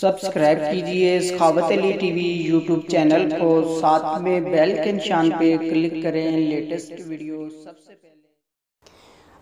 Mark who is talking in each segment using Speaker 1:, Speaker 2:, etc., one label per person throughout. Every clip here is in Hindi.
Speaker 1: सब्सक्राइब कीजिए सखावत अली टीवी यूट्यूब चैनल को, साथ में बेल के निशान पे क्लिक करें लेटेस्ट वीडियो सबसे पहले।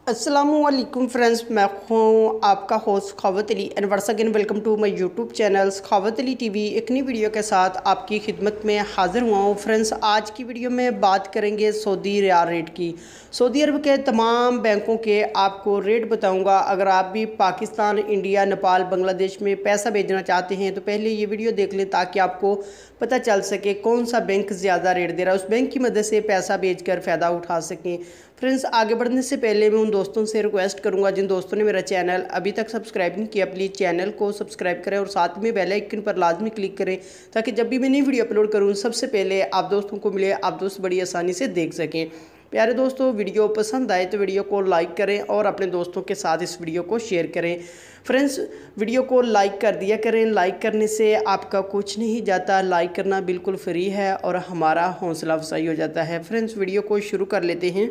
Speaker 1: अस्सलामुअलैकुम फ्रेंड्स, मैं हूँ आपका host Sakhawat Ali and once again welcome to my YouTube channel Sakhawat Ali TV. एक नई वीडियो के साथ आपकी खिदमत में हाजिर हुआ हूँ। फ्रेंड्स, आज की वीडियो में बात करेंगे सऊदी रियाल रेट की। सऊदी अरब के तमाम बैंकों के आपको रेट बताऊंगा। अगर आप भी पाकिस्तान, इंडिया, नेपाल, बांग्लादेश में पैसा भेजना चाहते हैं तो पहले ये वीडियो देख लें ताकि आपको पता चल सके कौन सा बैंक ज़्यादा रेट दे रहा है, उस बैंक की मदद से पैसा भेजकर फ़ायदा उठा सकें। फ्रेंड्स, आगे बढ़ने से पहले मैं उन दोस्तों से रिक्वेस्ट करूंगा जिन दोस्तों ने मेरा चैनल अभी तक सब्सक्राइब नहीं किया, प्लीज़ चैनल को सब्सक्राइब करें और साथ में बेल आइकन पर लाजमी क्लिक करें ताकि जब भी मैं नई वीडियो अपलोड करूं सबसे पहले आप दोस्तों को मिले, आप दोस्त बड़ी आसानी से देख सकें। प्यारे दोस्तों, वीडियो पसंद आए तो वीडियो को लाइक करें और अपने दोस्तों के साथ इस वीडियो को शेयर करें। फ्रेंड्स, वीडियो को लाइक कर दिया करें, लाइक करने से आपका कुछ नहीं जाता, लाइक करना बिल्कुल फ्री है और हमारा हौसला अफजाई हो जाता है। फ्रेंड्स, वीडियो को शुरू कर लेते हैं।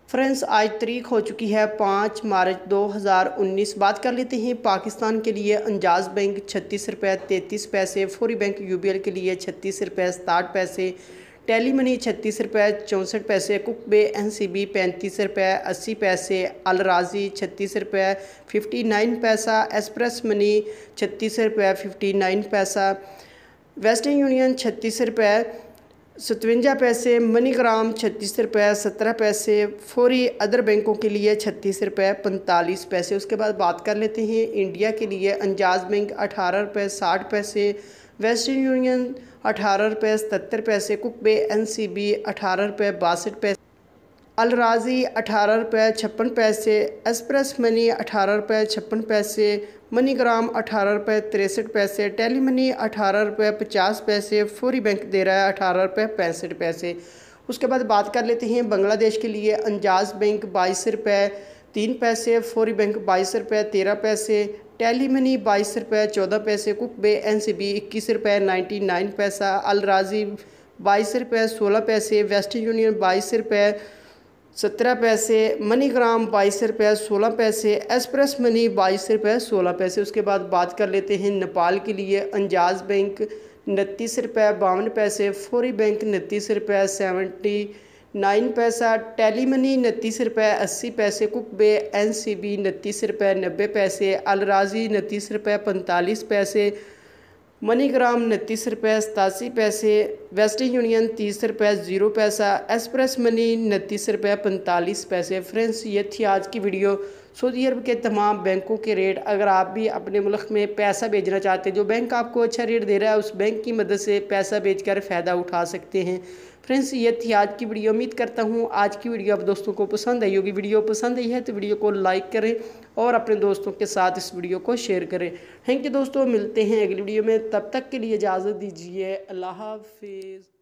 Speaker 1: फ्रेंड्स, आज तारीख हो चुकी है 5 मार्च 2019। बात कर लेते हैं पाकिस्तान के लिए। अंजाज बैंक 36 रुपये 33 पैसे, फौरी बैंक यूबीएल के लिए 36 रुपये 67 पैसे, टेली मनी 36 रुपये 64 पैसे, कुकबे एनसीबी 35 रुपये 80 पैसे, अल राजी 36 रुपये 59 पैसा, एक्सप्रेस मनी 36 रुपये 59 पैसा, वेस्टर्न यूनियन 36 रुपये 57 पैसे, मनीग्राम 36 रुपये 17 पैसे, फौरी अदर बैंकों के लिए 36 रुपये 45 पैसे। उसके बाद बात कर लेते हैं इंडिया के लिए। अंजाज बैंक 18 रुपये 60 पैसे, वेस्टर्न यूनियन 18 रुपये 77 पैसे, कुकबे एनसीबी 18 रुपये 62 पैसे, अल राजी 18 रुपये 56 पैसे, एक्सप्रेस मनी 18 रुपये 56 पैसे, मनीग्राम 18 रुपये 63 पैसे, टेली मनी 18 रुपये 50 पैसे, फौरी बैंक दे रहा है 18 रुपये 65 पैसे। उसके बाद बात कर लेते हैं बांग्लादेश के लिए। अंजाज बैंक 22 रुपये 3 पैसे, फौरी बैंक 22 रुपये 13 पैसे, टेली मनी 22 रुपये 14 पैसे, कुकबे एनसीबी 21 रुपये 99 पैसा, अल राजी 22 रुपये 16 पैसे, वेस्टर्न यूनियन 22 रुपये 17 पैसे, मनीग्राम 22 रुपये 16 पैसे, एक्सप्रेस मनी 22 रुपये 16 पैसे। उसके बाद बात कर लेते हैं नेपाल के लिए। अंजाज बैंक 29 रुपये 52 पैसे, फौरी बैंक 29 रुपये 79 पैसा, टेली मनी 29 रुपये 80 पैसे, कुकबे एनसीबी 29 रुपये 90 पैसे, अल राजी 29 रुपये 45 पैसे, मनीग्राम 29 रुपये 87 पैसे, वेस्टर्न यूनियन 30 रुपये 0 पैसा, एक्सप्रेस मनी 29 रुपये 45 पैसे। फ्रेंड्स, ये थी आज की वीडियो सऊदी अरब के तमाम बैंकों के रेट। अगर आप भी अपने मुल्क में पैसा भेजना चाहते हैं, जो बैंक आपको अच्छा रेट दे रहा है उस बैंक की मदद से पैसा भेजकर फ़ायदा उठा सकते हैं। फ्रेंड्स, ये थी आज की वीडियो। उम्मीद करता हूँ आज की वीडियो आप दोस्तों को पसंद आई होगी। वीडियो पसंद आई है तो वीडियो को लाइक करें और अपने दोस्तों के साथ इस वीडियो को शेयर करें। थैंक यू दोस्तों, मिलते हैं अगली वीडियो में, तब तक के लिए इजाज़त दीजिए। अल्लाह हाफिज़।